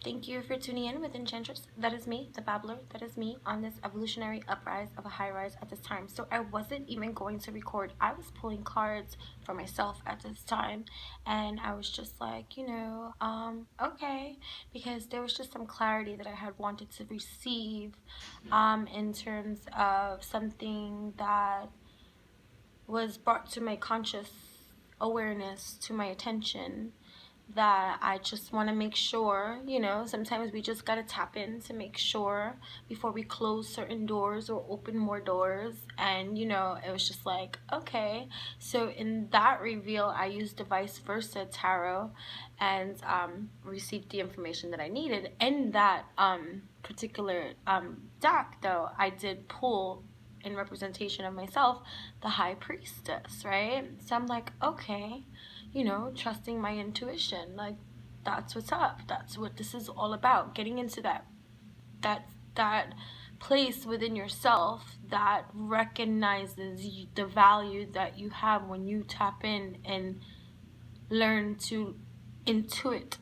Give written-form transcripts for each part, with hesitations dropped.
Thank you for tuning in with Enchantress. That is me, the Babbler. That is me on this evolutionary uprise of a high rise at this time. So I wasn't even going to record. I was pulling cards for myself at this time, and I was just like, okay, because there was just some clarity that I had wanted to receive in terms of something that was brought to my conscious awareness, to my attention, that I just want to make sure, sometimes we just got to tap in to make sure before we close certain doors or open more doors. And, it was just like, okay. So in that reveal, I used the vice versa tarot and received the information that I needed. In that particular deck, though, I did pull, in representation of myself, the High Priestess, right? So I'm like, okay, trusting my intuition, like that's what's up. That's what this is all about. Getting into that place within yourself that recognizes the value that you have when you tap in and learn to intuit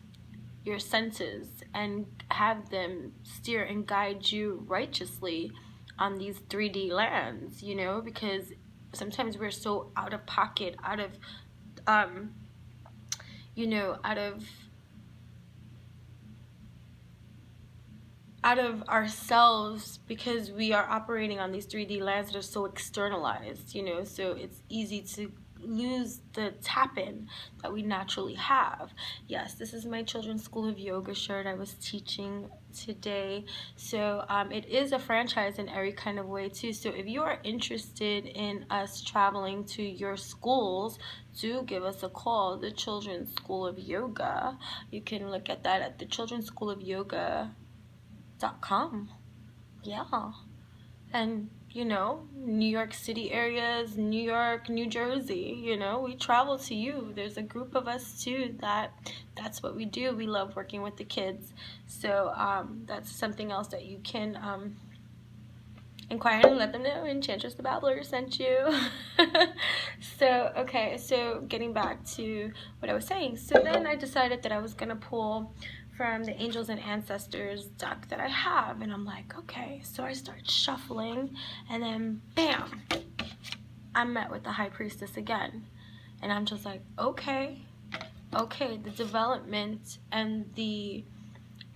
your senses and have them steer and guide you righteously on these 3D lands, because sometimes we're so out of pocket, out of out of ourselves, because we are operating on these 3D lands that are so externalized, so it's easy to lose the tap-in that we naturally have. Yes, this is my children's school of yoga shirt I was teaching today. So it is a franchise in every kind of way too. So if you are interested in us traveling to your schools, do give us a call. The Children's School of Yoga, you can look at that at thechildren'schoolofyoga.com. Yeah. And New York City areas, New York, New Jersey, we travel to you. There's a group of us too that's what we do. We love working with the kids. So that's something else that you can inquire and let them know Enchantress the Babbler sent you. So getting back to what I was saying. So then I decided that I was going to pull from the Angels and Ancestors deck that I have, and I'm like, okay. So I start shuffling, and then bam, I'm met with the High Priestess again, and I'm just like, okay, the development and the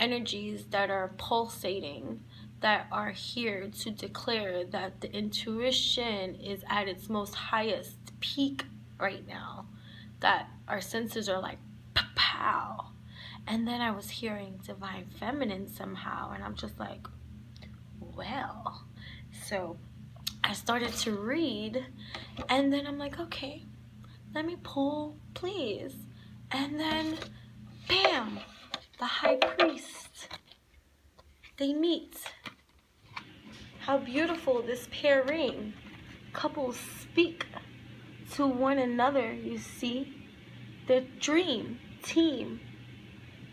energies that are pulsating, that are here to declare that the intuition is at its most highest peak right now, that our senses are like pow. And then I was hearing divine feminine somehow, and I'm just like, well. So I started to read, and then I'm like, okay, let me pull, please. And then bam, the High Priest. They meet. How beautiful this pairing. Couples speak to one another, you see. The dream team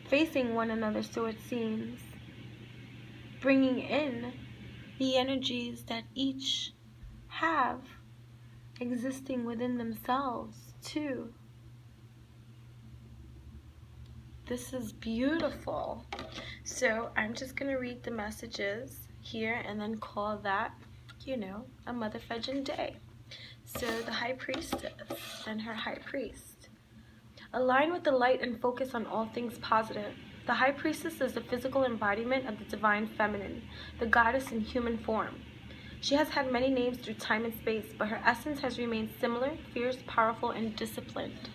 facing one another, so it seems, bringing in the energies that each have existing within themselves too. This is beautiful. So I'm just gonna read the messages here and then call that, a mother fudging day. So the High Priestess and her High Priest. Align with the light and focus on all things positive. The High Priestess is the physical embodiment of the divine feminine, the goddess in human form. She has had many names through time and space, but her essence has remained similar, fierce, powerful, and disciplined.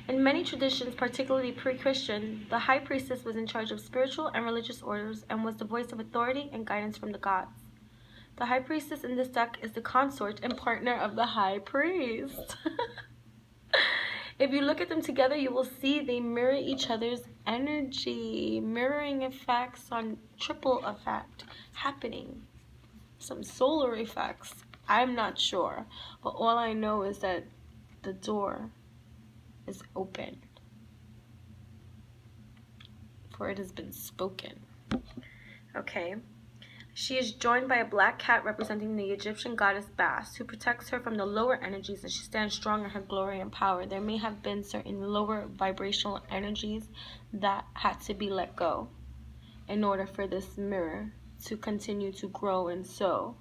In many traditions, particularly pre-Christian, the High Priestess was in charge of spiritual and religious orders and was the voice of authority and guidance from the gods. The High Priestess in this deck is the consort and partner of the High Priest. If you look at them together, you will see they mirror each other's energy, mirroring effects on triple effect happening. Some solar effects, I'm not sure, but all I know is that the door is open, for it has been spoken. Okay. She is joined by a black cat representing the Egyptian goddess Bast, who protects her from the lower energies as she stands strong in her glory and power. There may have been certain lower vibrational energies that had to be let go. in order for this mirror to continue to grow and sow.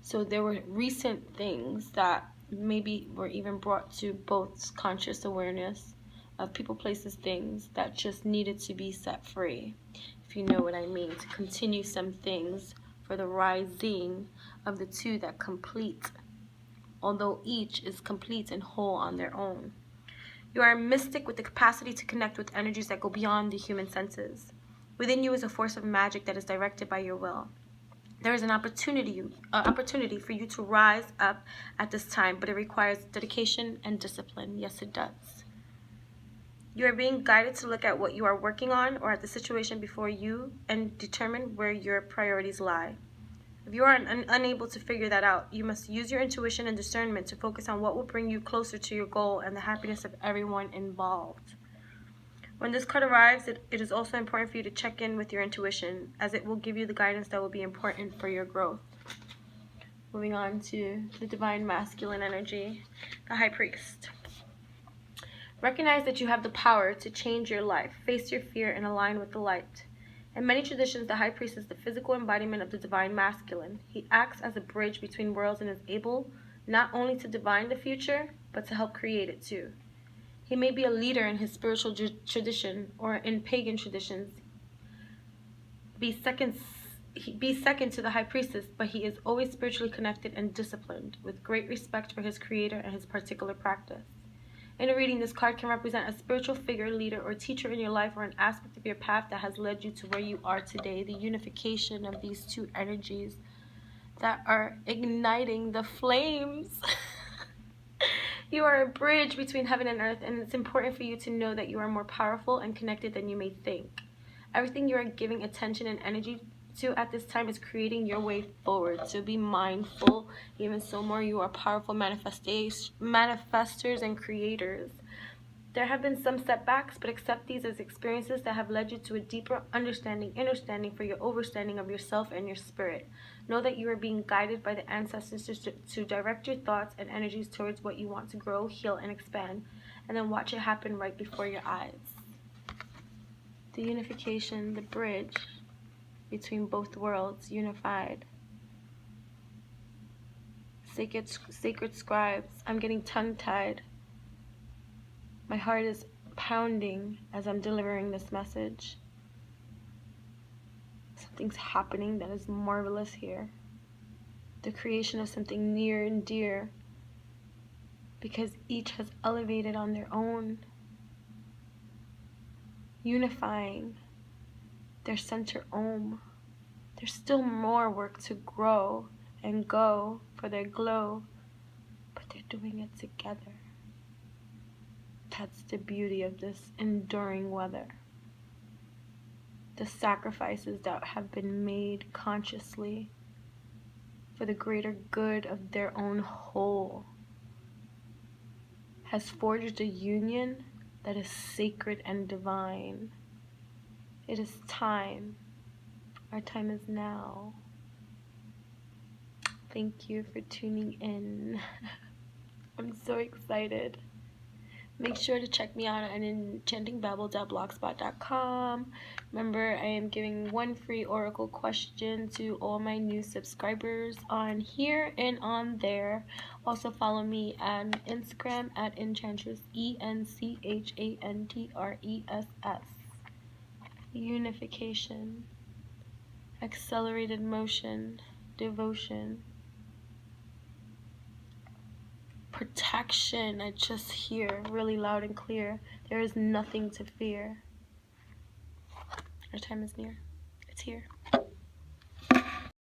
So there were recent things that maybe were even brought to both conscious awareness of people, places, things that just needed to be set free, if you know what I mean, to continue some things for the rising of the two that complete, although each is complete and whole on their own. You are a mystic with the capacity to connect with energies that go beyond the human senses. Within you is a force of magic that is directed by your will. There is an opportunity for you to rise up at this time, but it requires dedication and discipline. Yes, it does. You are being guided to look at what you are working on or at the situation before you and determine where your priorities lie. If you are unable to figure that out, you must use your intuition and discernment to focus on what will bring you closer to your goal and the happiness of everyone involved. When this card arrives, it is also important for you to check in with your intuition, as it will give you the guidance that will be important for your growth. Moving on to the divine masculine energy, the High Priest. Recognize that you have the power to change your life, face your fear, and align with the light. In many traditions, the High Priest is the physical embodiment of the divine masculine. He acts as a bridge between worlds and is able not only to divine the future, but to help create it too. He may be a leader in his spiritual tradition or in pagan traditions. Be second to the High Priestess, but he is always spiritually connected and disciplined, with great respect for his creator and his particular practice. In a reading, this card can represent a spiritual figure, leader, or teacher in your life, or an aspect of your path that has led you to where you are today. The unification of these two energies that are igniting the flames. You are a bridge between heaven and earth, and it's important for you to know that you are more powerful and connected than you may think. Everything you are giving attention and energy to at this time is creating your way forward. So be mindful. Even so more, you are powerful manifestors and creators. There have been some setbacks, but accept these as experiences that have led you to a deeper understanding for your overstanding of yourself and your spirit. Know that you are being guided by the ancestors to direct your thoughts and energies towards what you want to grow, heal, and expand, and then watch it happen right before your eyes. The unification, the bridge between both worlds, unified. Sacred scribes, I'm getting tongue-tied. My heart is pounding as I'm delivering this message. Something's happening that is marvelous here. The creation of something near and dear, because each has elevated on their own, unifying their center Om. There's still more work to grow and go for their glow, but they're doing it together. That's the beauty of this enduring weather. The sacrifices that have been made consciously for the greater good of their own whole has forged a union that is sacred and divine. It is time. Our time is now. Thank you for tuning in. I'm so excited. Make sure to check me out at enchantingbabble.blogspot.com. Remember, I am giving one free oracle question to all my new subscribers on here and on there. Also follow me on Instagram at enchantress, ENCHANTRESS. Unification, accelerated motion, devotion, protection. I just hear really loud and clear. There is nothing to fear. Our time is near. It's here.